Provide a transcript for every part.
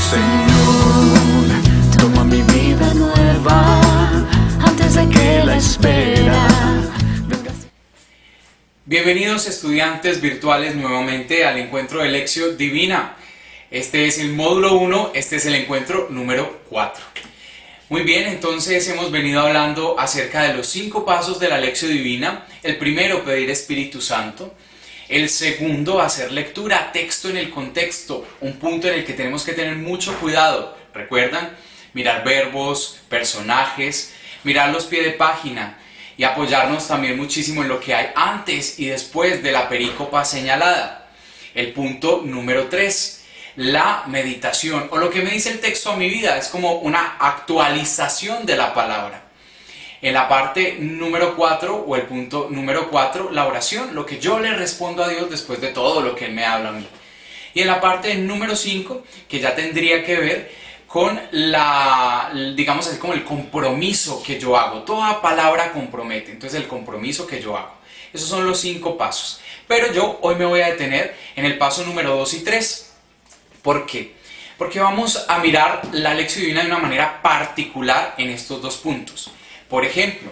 Señor, toma mi vida nueva antes de que la espera. Bienvenidos estudiantes virtuales nuevamente al encuentro de Lección Divina. Este es el módulo 1, este es el encuentro número 4. Muy bien, entonces hemos venido hablando acerca de los 5 pasos de la Lección Divina. El primero, pedir Espíritu Santo. El segundo, hacer lectura, texto en el contexto, un punto en el que tenemos que tener mucho cuidado. ¿Recuerdan? Mirar verbos, personajes, mirar los pies de página y apoyarnos también muchísimo en lo que hay antes y después de la perícopa señalada. El punto número 3, la meditación, o lo que me dice el texto a mi vida, es como una actualización de la palabra. En la parte número 4 o el punto número 4, la oración, lo que yo le respondo a Dios después de todo lo que Él me habla a mí. Y en la parte número 5, que ya tendría que ver con digamos así, como el compromiso que yo hago. Toda palabra compromete, entonces el compromiso que yo hago. Esos son los 5 pasos. Pero yo hoy me voy a detener en el paso número 2 y 3. ¿Por qué? Porque vamos a mirar la Lección Divina de una manera particular en estos 2 puntos. Por ejemplo,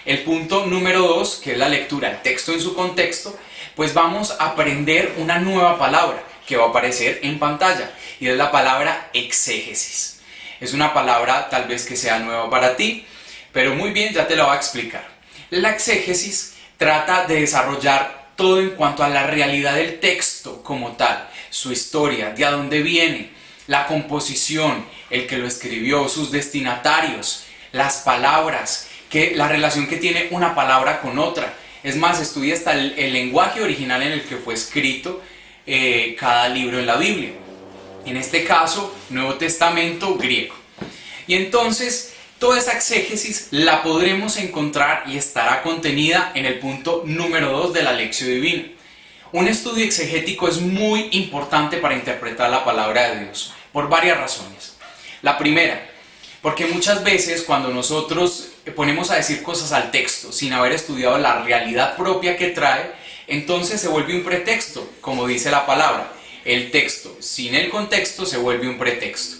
el punto número 2, que es la lectura, el texto en su contexto, pues vamos a aprender una nueva palabra que va a aparecer en pantalla, y es la palabra exégesis. Es una palabra tal vez que sea nueva para ti, pero muy bien, ya te la voy a explicar. La exégesis trata de desarrollar todo en cuanto a la realidad del texto como tal, su historia, de a dónde viene, la composición, el que lo escribió, sus destinatarios, las palabras, la relación que tiene una palabra con otra. Es más, estudia hasta el lenguaje original en el que fue escrito cada libro en la Biblia. En este caso, Nuevo Testamento griego. Y entonces, toda esa exégesis la podremos encontrar y estará contenida en el punto número 2 de la Lección Divina. Un estudio exegético es muy importante para interpretar la palabra de Dios, por varias razones. La primera, porque muchas veces cuando nosotros ponemos a decir cosas al texto sin haber estudiado la realidad propia que trae, entonces se vuelve un pretexto, como dice la palabra. El texto sin el contexto se vuelve un pretexto.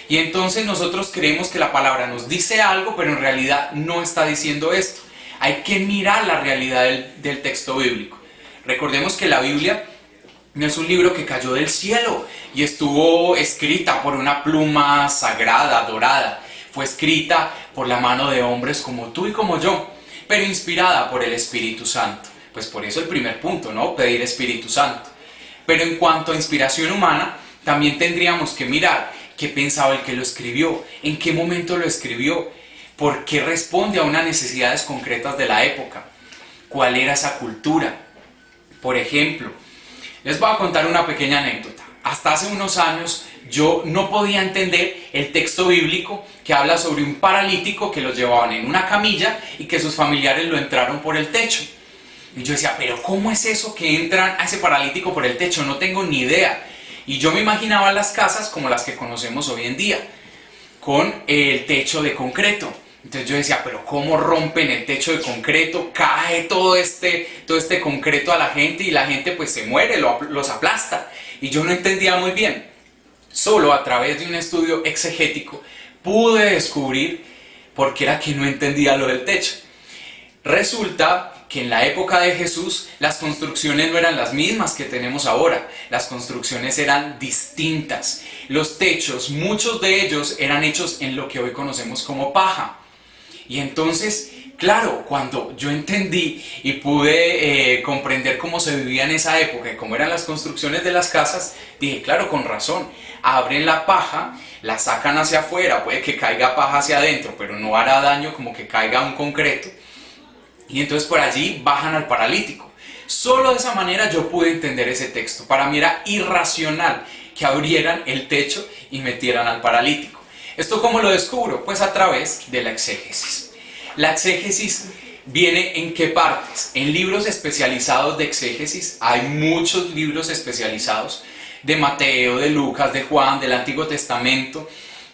Y entonces nosotros creemos que la palabra nos dice algo, pero en realidad no está diciendo esto. Hay que mirar la realidad del texto bíblico. Recordemos que la Biblia no es un libro que cayó del cielo y estuvo escrita por una pluma sagrada, dorada. Fue escrita por la mano de hombres como tú y como yo, pero inspirada por el Espíritu Santo. Pues por eso el primer punto, ¿no? Pedir Espíritu Santo. Pero en cuanto a inspiración humana, también tendríamos que mirar qué pensaba el que lo escribió, en qué momento lo escribió, por qué responde a unas necesidades concretas de la época, cuál era esa cultura. Por ejemplo, les voy a contar una pequeña anécdota. Hasta hace unos años yo no podía entender el texto bíblico que habla sobre un paralítico que lo llevaban en una camilla y que sus familiares lo entraron por el techo. Y yo decía, pero ¿cómo es eso que entran a ese paralítico por el techo? No tengo ni idea. Y yo me imaginaba las casas como las que conocemos hoy en día, con el techo de concreto. Entonces yo decía, pero ¿cómo rompen el techo de concreto? Cae todo este concreto a la gente y la gente pues se muere, los aplasta. Y yo no entendía muy bien. Solo a través de un estudio exegético pude descubrir por qué era que no entendía lo del techo. Resulta que en la época de Jesús las construcciones no eran las mismas que tenemos ahora. Las construcciones eran distintas. Los techos, muchos de ellos eran hechos en lo que hoy conocemos como paja. Y entonces, claro, cuando yo entendí y pude comprender cómo se vivía en esa época y cómo eran las construcciones de las casas, dije, claro, con razón, abren la paja, la sacan hacia afuera, puede que caiga paja hacia adentro, pero no hará daño como que caiga un concreto. Y entonces por allí bajan al paralítico. Solo de esa manera yo pude entender ese texto. Para mí era irracional que abrieran el techo y metieran al paralítico. ¿Esto cómo lo descubro? Pues a través de la exégesis. La exégesis viene ¿en qué partes? En libros especializados de exégesis. Hay muchos libros especializados de Mateo, de Lucas, de Juan, del Antiguo Testamento,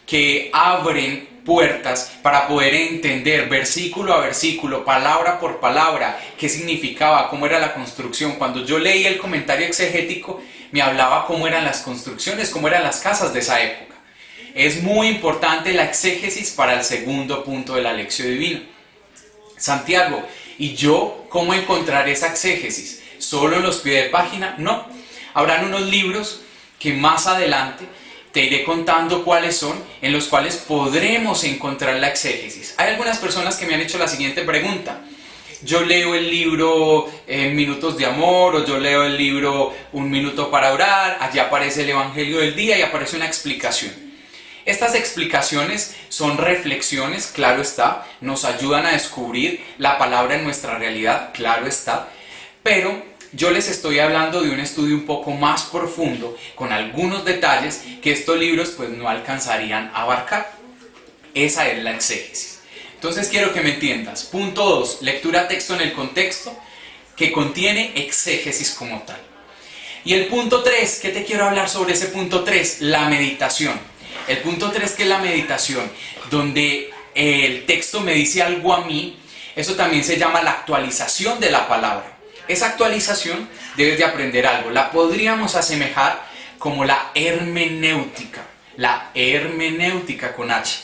que abren puertas para poder entender versículo a versículo, palabra por palabra, qué significaba, cómo era la construcción. Cuando yo leí el comentario exegético, me hablaba cómo eran las construcciones, cómo eran las casas de esa época. Es muy importante la exégesis para el segundo punto de la lección divina. Santiago, ¿y yo cómo encontrar esa exégesis? ¿Solo en los pies de página? No. Habrán unos libros que más adelante te iré contando cuáles son, en los cuales podremos encontrar la exégesis. Hay algunas personas que me han hecho la siguiente pregunta. Yo leo el libro Minutos de Amor, o yo leo el libro Un Minuto para Orar, allí aparece el Evangelio del Día y aparece una explicación. Estas explicaciones son reflexiones, claro está, nos ayudan a descubrir la palabra en nuestra realidad, claro está, pero yo les estoy hablando de un estudio un poco más profundo, con algunos detalles que estos libros pues no alcanzarían a abarcar. Esa es la exégesis. Entonces quiero que me entiendas. Punto 2, lectura texto en el contexto, que contiene exégesis como tal. Y el punto 3, ¿qué te quiero hablar sobre ese punto 3? La meditación. El punto 3, que es la meditación, donde el texto me dice algo a mí, eso también se llama la actualización de la palabra. Esa actualización debes de aprender algo. La podríamos asemejar como la hermenéutica con H.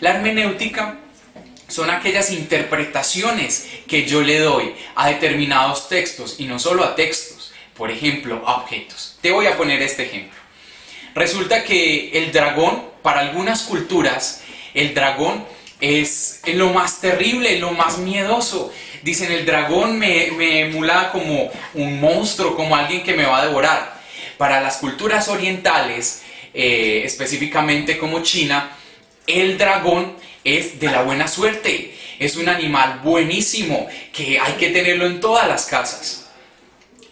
La hermenéutica son aquellas interpretaciones que yo le doy a determinados textos, y no solo a textos, por ejemplo, a objetos. Te voy a poner este ejemplo. Resulta que el dragón, para algunas culturas, el dragón es lo más terrible, lo más miedoso. Dicen, el dragón me emula como un monstruo, como alguien que me va a devorar. Para las culturas orientales, específicamente como China, el dragón es de la buena suerte, es un animal buenísimo que hay que tenerlo en todas las casas.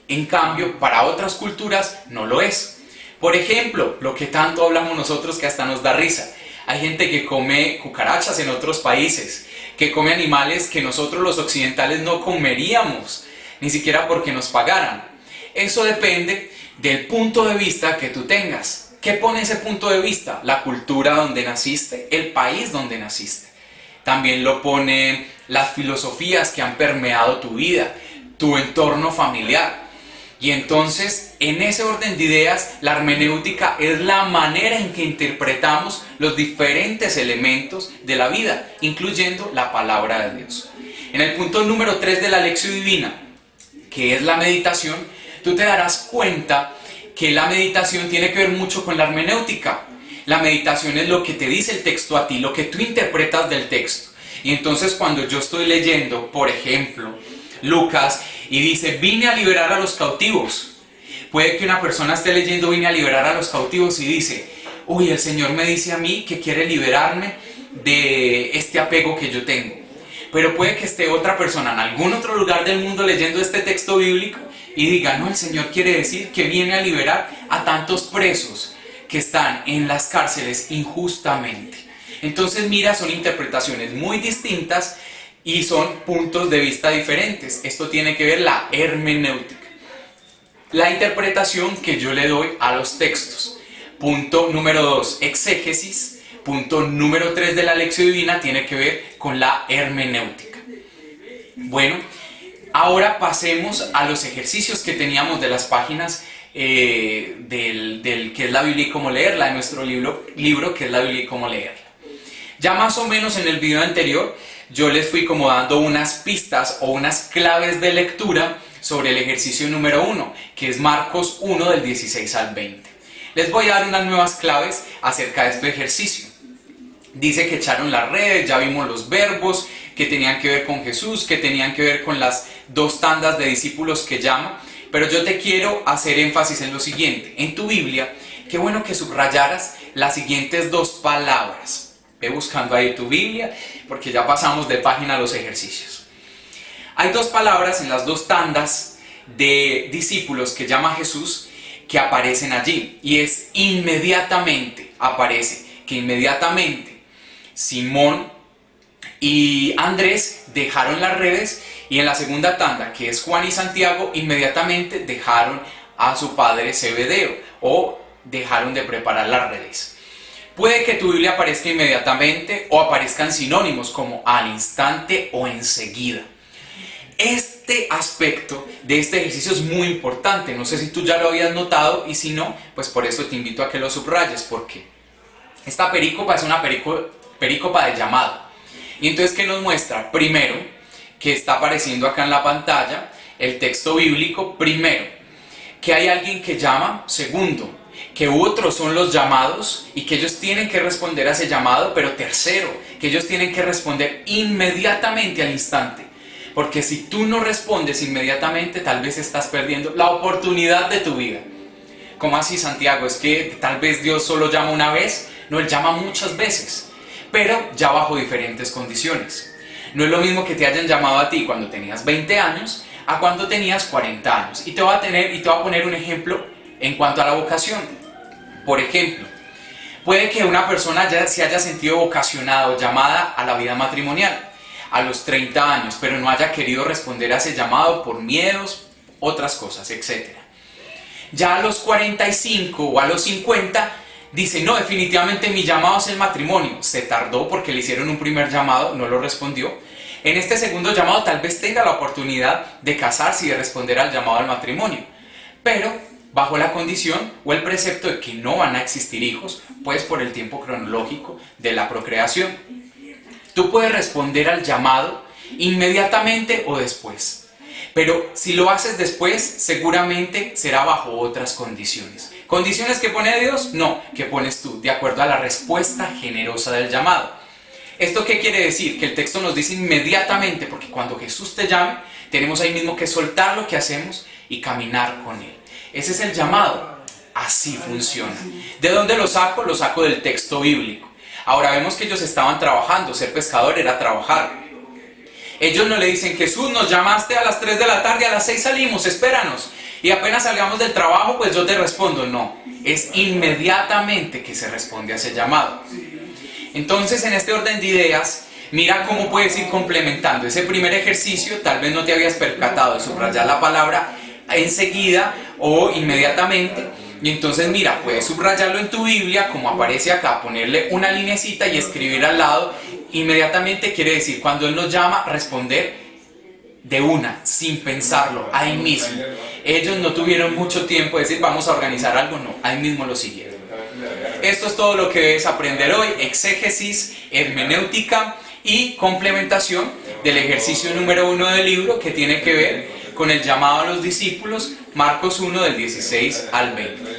En cambio, para otras culturas no lo es. Por ejemplo, lo que tanto hablamos nosotros que hasta nos da risa. Hay gente que come cucarachas en otros países, que come animales que nosotros los occidentales no comeríamos, ni siquiera porque nos pagaran. Eso depende del punto de vista que tú tengas. ¿Qué pone ese punto de vista? La cultura donde naciste, el país donde naciste. También lo ponen las filosofías que han permeado tu vida, tu entorno familiar. Y entonces, en ese orden de ideas, la hermenéutica es la manera en que interpretamos los diferentes elementos de la vida, incluyendo la palabra de Dios. En el punto número 3 de la lección divina, que es la meditación, tú te darás cuenta que la meditación tiene que ver mucho con la hermenéutica. La meditación es lo que te dice el texto a ti, lo que tú interpretas del texto. Y entonces cuando yo estoy leyendo, por ejemplo, Lucas, y dice, vine a liberar a los cautivos. Puede que una persona esté leyendo, vine a liberar a los cautivos, y dice, uy, el Señor me dice a mí que quiere liberarme de este apego que yo tengo. Pero puede que esté otra persona en algún otro lugar del mundo leyendo este texto bíblico y diga, no, el Señor quiere decir que viene a liberar a tantos presos que están en las cárceles injustamente. Entonces mira, son interpretaciones muy distintas y son puntos de vista diferentes. Esto tiene que ver la hermenéutica, la interpretación que yo le doy a los textos. Punto número 2, exégesis. Punto número 3 de la lección divina tiene que ver con la hermenéutica. Bueno, ahora pasemos a los ejercicios que teníamos de las páginas del que es la Biblia y cómo leerla, de nuestro libro que es la Biblia y cómo leerla. Ya más o menos en el video anterior yo les fui como dando unas pistas o unas claves de lectura sobre el ejercicio número 1, que es Marcos 1 del 16 al 20. Les voy a dar unas nuevas claves acerca de este ejercicio. Dice que echaron las redes, ya vimos los verbos que tenían que ver con Jesús, que tenían que ver con las 2 tandas de discípulos que llama, pero yo te quiero hacer énfasis en lo siguiente. En tu Biblia, qué bueno que subrayaras las siguientes 2 palabras. Ve buscando ahí tu Biblia, porque ya pasamos de página a los ejercicios. Hay 2 palabras en las 2 tandas de discípulos que llama Jesús que aparecen allí, y es inmediatamente, aparece que inmediatamente Simón y Andrés dejaron las redes, y en la segunda tanda, que es Juan y Santiago, inmediatamente dejaron a su padre Zebedeo, o dejaron de preparar las redes. Puede que tu Biblia aparezca inmediatamente o aparezcan sinónimos como al instante o enseguida. Este aspecto de este ejercicio es muy importante. No sé si tú ya lo habías notado, y si no, pues por eso te invito a que lo subrayes. ¿Por qué? Esta perícopa es una perícopa de llamado. Y entonces, ¿qué nos muestra? Primero, que está apareciendo acá en la pantalla el texto bíblico. Primero, que hay alguien que llama. Segundo, que otros son los llamados y que ellos tienen que responder a ese llamado. Pero tercero, que ellos tienen que responder inmediatamente al instante. Porque si tú no respondes inmediatamente, tal vez estás perdiendo la oportunidad de tu vida. ¿Cómo así, Santiago? ¿Es que tal vez Dios solo llama una vez? No, Él llama muchas veces, pero ya bajo diferentes condiciones. No es lo mismo que te hayan llamado a ti cuando tenías 20 años a cuando tenías 40 años. Y te voy a poner un ejemplo en cuanto a la vocación. Por ejemplo, puede que una persona ya se haya sentido vocacionada o llamada a la vida matrimonial a los 30 años, pero no haya querido responder a ese llamado por miedos, otras cosas, etc. Ya a los 45 o a los 50 dice, no, definitivamente mi llamado es el matrimonio. Se tardó porque le hicieron un primer llamado, no lo respondió. En este segundo llamado tal vez tenga la oportunidad de casarse y de responder al llamado al matrimonio, pero bajo la condición o el precepto de que no van a existir hijos, pues por el tiempo cronológico de la procreación. Tú puedes responder al llamado inmediatamente o después, pero si lo haces después, seguramente será bajo otras condiciones. ¿Condiciones que pone Dios? No, que pones tú, de acuerdo a la respuesta generosa del llamado. ¿Esto qué quiere decir? Que el texto nos dice inmediatamente, porque cuando Jesús te llame, tenemos ahí mismo que soltar lo que hacemos y caminar con Él. Ese es el llamado. Así funciona. ¿De dónde lo saco? Lo saco del texto bíblico. Ahora vemos que ellos estaban trabajando, ser pescador era trabajar. Ellos no le dicen, Jesús, nos llamaste a las 3 de la tarde, a las 6 salimos, espéranos. Y apenas salgamos del trabajo, pues yo te respondo. No, es inmediatamente que se responde a ese llamado. Entonces, en este orden de ideas, mira cómo puedes ir complementando. Ese primer ejercicio, tal vez no te habías percatado de subrayar la palabra enseguida o inmediatamente. Y entonces, mira, puedes subrayarlo en tu Biblia, como aparece acá, ponerle una linecita y escribir al lado. Inmediatamente quiere decir, cuando Él nos llama, responder de una, sin pensarlo, ahí mismo. Ellos no tuvieron mucho tiempo de decir, vamos a organizar algo, no, ahí mismo lo siguieron. Esto es todo lo que debes aprender hoy: exégesis, hermenéutica y complementación del ejercicio número 1 del libro, que tiene que ver con el llamado a los discípulos, Marcos 1 del 16 al 20.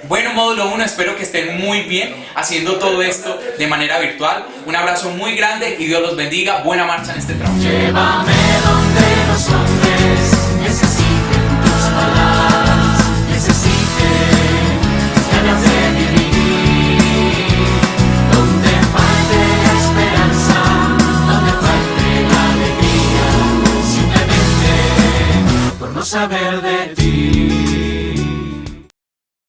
Bueno, módulo 1, espero que estén muy bien haciendo todo esto de manera virtual. Un abrazo muy grande y Dios los bendiga. Buena marcha en este trabajo. Llévame donde los hombres necesiten tus palabras, necesiten ganas de vivir. Donde falte la esperanza, donde falte la alegría, simplemente por no saber de ti.